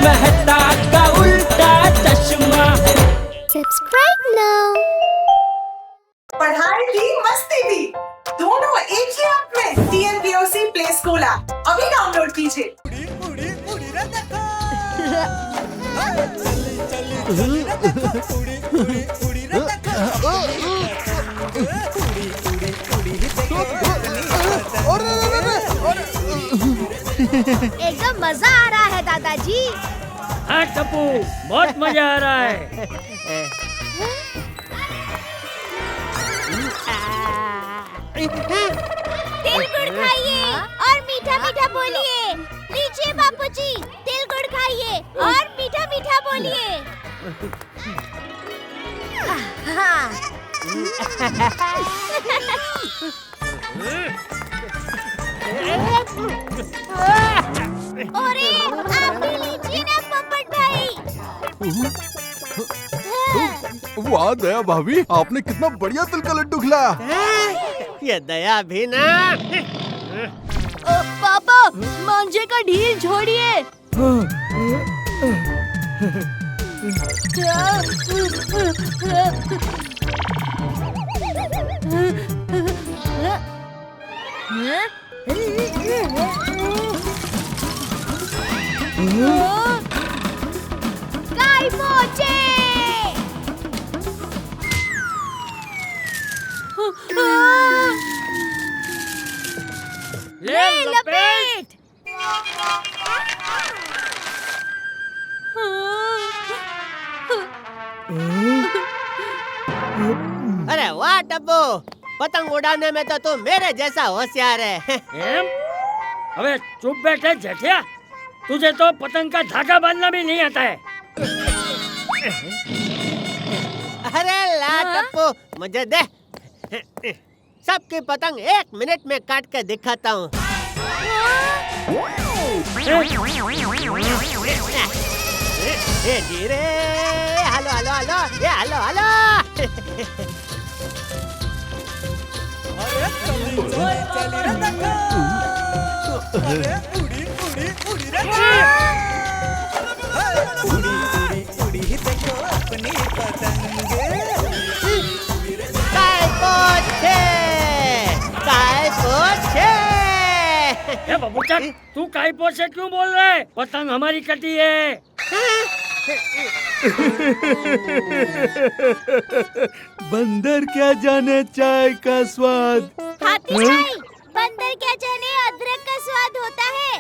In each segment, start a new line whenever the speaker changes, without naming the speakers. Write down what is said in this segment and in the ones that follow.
मेहता का उल्टा चश्मा।
Subscribe now.
पढ़ाई भी मस्ती भी दोनों एक ही ऐप में। TNPOC प्ले स्कूल ऐप अभी डाउनलोड कीजिए।
एकदम मजा आ रहा है दादाजी।
हाँ टप्पू, बहुत मजा आ रहा है।
तिल गुड़ खाइए और मीठा मीठा बोलिए। लीजिए बापूजी, तिल गुड़ खाइए और मीठा मीठा बोलिए। अरे आप भी लीजिए ना पोपट भाई।
वाह दया भाभी, आपने कितना बढ़िया तिल का लड्डू खिलाया।
ये दया भी ना।
पापा, मांझे का ढील छोड़िए। गाय पहुंचे।
ले लपेट।
अरे वाह टप्पू, पतंग उड़ाने में तो तू मेरे जैसा होशियार है।
एम? अबे चुप बैठे जेठिया, तुझे तो पतंग का धागा बांधना भी नहीं आता है।
अरे ला टप्पू, मुझे दे। सबकी पतंग 1 मिनट में काट के दिखाता हूँ। ये धीरे, हेलो हेलो हेलो, ये हेलो हेलो। काय पोछे, काय पोछे।
ए बबूचा, तू काईपो से क्यों बोल रहा है? पतंग हमारी कटी है।
बंदर क्या जाने चाय का स्वाद।
हाथी चाय, बंदर क्या जाने अदरक का स्वाद होता है।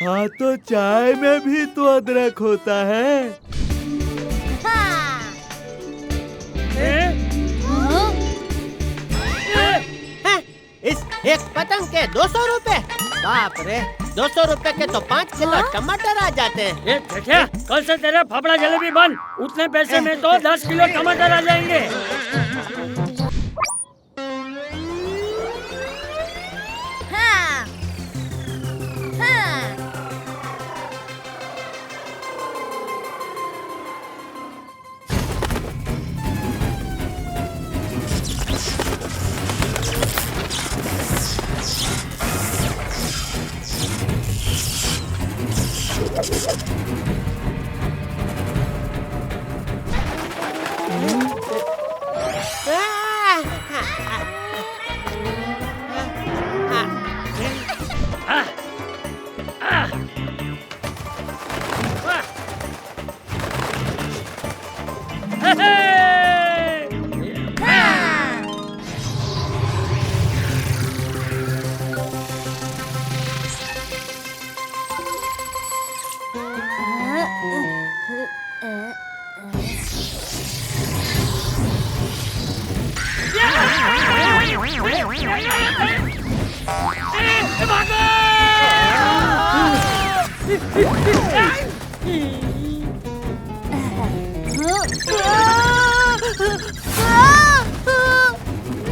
हाँ तो चाय में भी तो अदरक होता है।
हाँ।
इस एक पतंग के 200 रुपए। बाप रे, 200 रुपए के तो 5 किलो टमाटर आ जाते हैं।
ये जेठिया, कल से तेरा फाफड़ा जलेबी बंद। उतने पैसे में तो 10 किलो टमाटर आ जाएंगे।
हाँ। हाँ।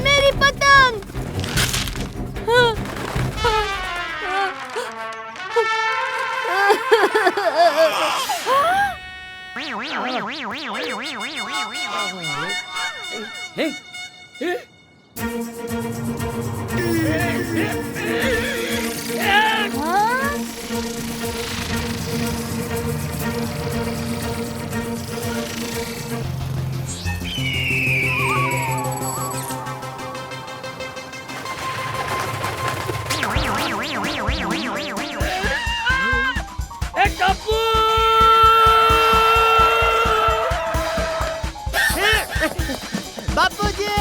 मेरी पतंग।
टप्पू
बापूजी!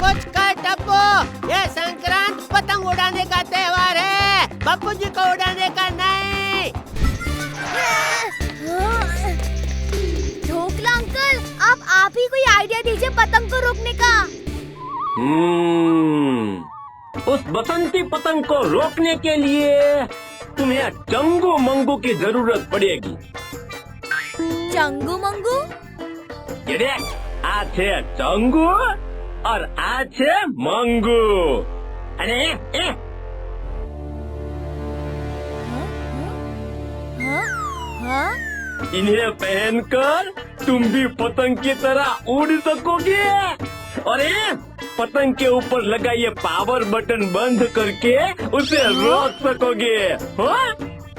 कुछ कर टप्पू, ये संक्रांत पतंग उड़ाने का त्योहार है, बापूजी को उड़ाने का नहीं।
ढोकला अंकल, अब आप ही कोई आइडिया दीजिए पतंग को रोकने का।
उस बसंती पतंग को रोकने के लिए तुम्हें चंगू मंगू की जरूरत पड़ेगी।
चंगू मंगू?
ये देख, आज है चंगू और आज है मंगू। अरे
हाँ?
इन्हें पहनकर तुम भी पतंग की तरह उड़ सकोगे और पतंग के ऊपर लगा ये पावर बटन बंद करके उसे रोक सकोगे। हाँ?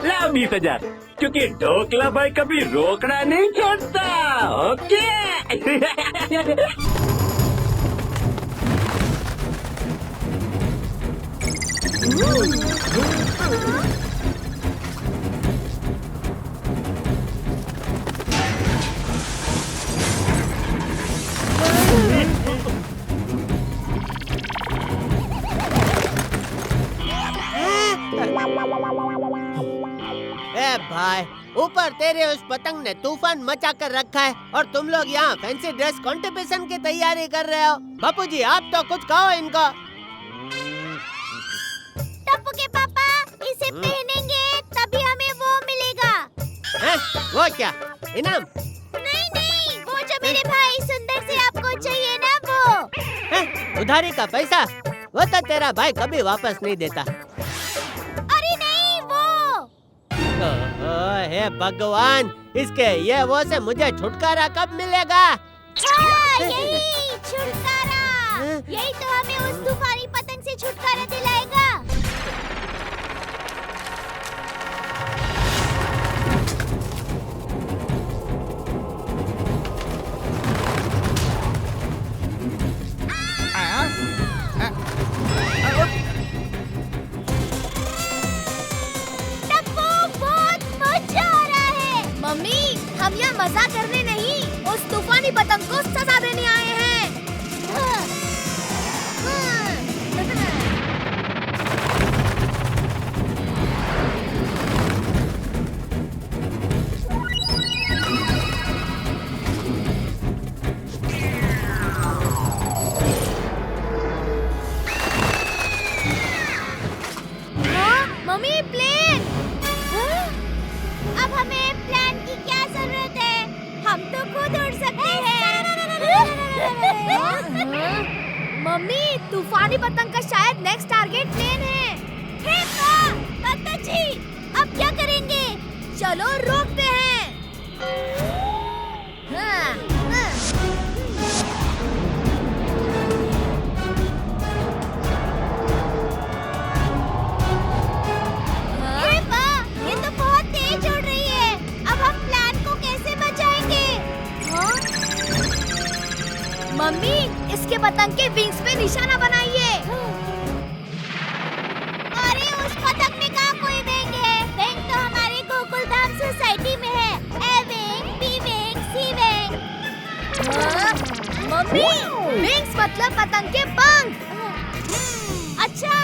ला 20,000, क्योंकि ढोकला भाई कभी रोकना नहीं छोड़ता। ओके
ए भाई, ऊपर तेरे उस पतंग ने तूफान मचा कर रखा है और तुम लोग यहाँ फैंसी ड्रेस कंपटीशन की तैयारी कर रहे हो। बापूजी, आप तो कुछ कहो इनको।
टप्पू के पापा, इसे पहनेंगे तभी हमें वो मिलेगा।
हैं? वो क्या इनाम?
नहीं, वो जो मेरे भाई सुंदर से आपको चाहिए ना वो।
हैं? उधारी का पैसा? वो तो तेरा भाई कभी वापस नहीं देता।
अरे नहीं, वो।
हे भगवान, इसके ये वो से मुझे छुटकारा कब मिलेगा?
हाँ, यही छुटकारा। यही तो हमें उस तूफानी पतंग से छुटकारा दिलाएगा। टप्पू, बहुत मजा आ रहा है। मम्मी, हम यहाँ मजा करने नहीं, उस तूफानी पतंग को सजा देने आए हैं। Mummy, plane! अब हमें प्लान की क्या जरूरत है? हम तो खुद उड़ सकते हैं। मम्मी, तूफानी पतंग का शायद नेक्स्ट टारगेट प्लेन है। हे पापा जी, अब क्या करेंगे? चलो रोकते हैं। ये तो बहुत तेज उड़ रही है। अब हम प्लान को कैसे बचाएंगे? मम्मी, इसके पतंग के विंग्स पे निशाना बनाइए। अरे उस पतंग में कहाँ कोई विंग है? विंग तो हमारे गोकुल धाम सोसाइटी में है। A wing, B wing, C wing. Mummy, wings मतलब पतंग के पंख। अच्छा।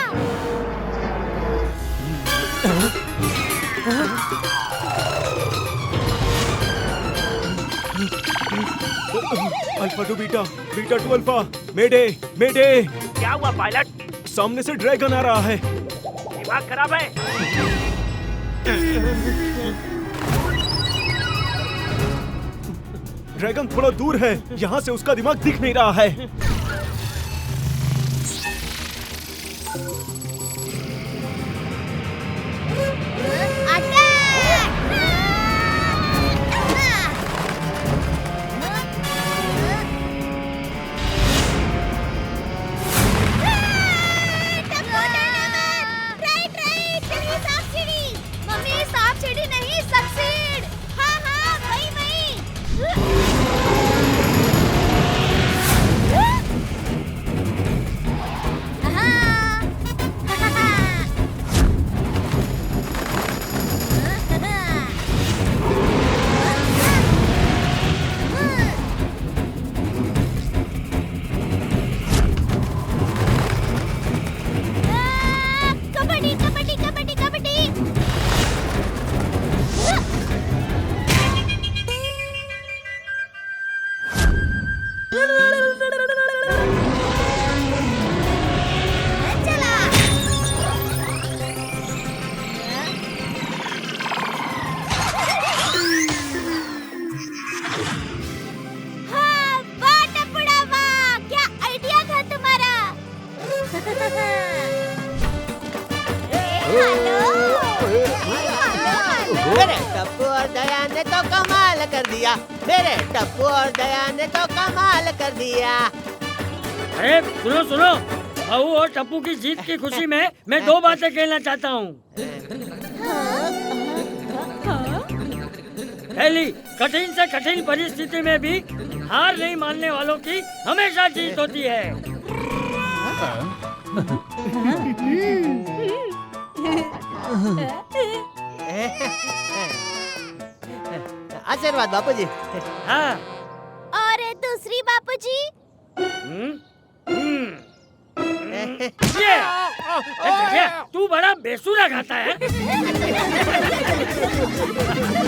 Alpha to beta, beta to alpha, mayday, mayday.
क्या हुआ पायलट?
सामने से ड्रैगन आ रहा है।
दिमाग खराब है?
ड्रैगन थोड़ा दूर है, यहाँ से उसका दिमाग दिख नहीं रहा है।
राइट, जल्दी साफ सीढ़ी।
दया ने तो कमाल कर दिया, मेरे टप्पू और दया ने तो कमाल कर दिया।
अरे सुनो सुनो, बहू और टप्पू की जीत की खुशी में मैं 2 बातें कहना चाहता हूँ। पहली, कठिन से कठिन परिस्थिति में भी हार नहीं मानने वालों की हमेशा जीत होती है।
आशीर्वाद बापूजी।
हाँ।
और दूसरी बापूजी?
ये, तू बड़ा बेसुरा खाता है।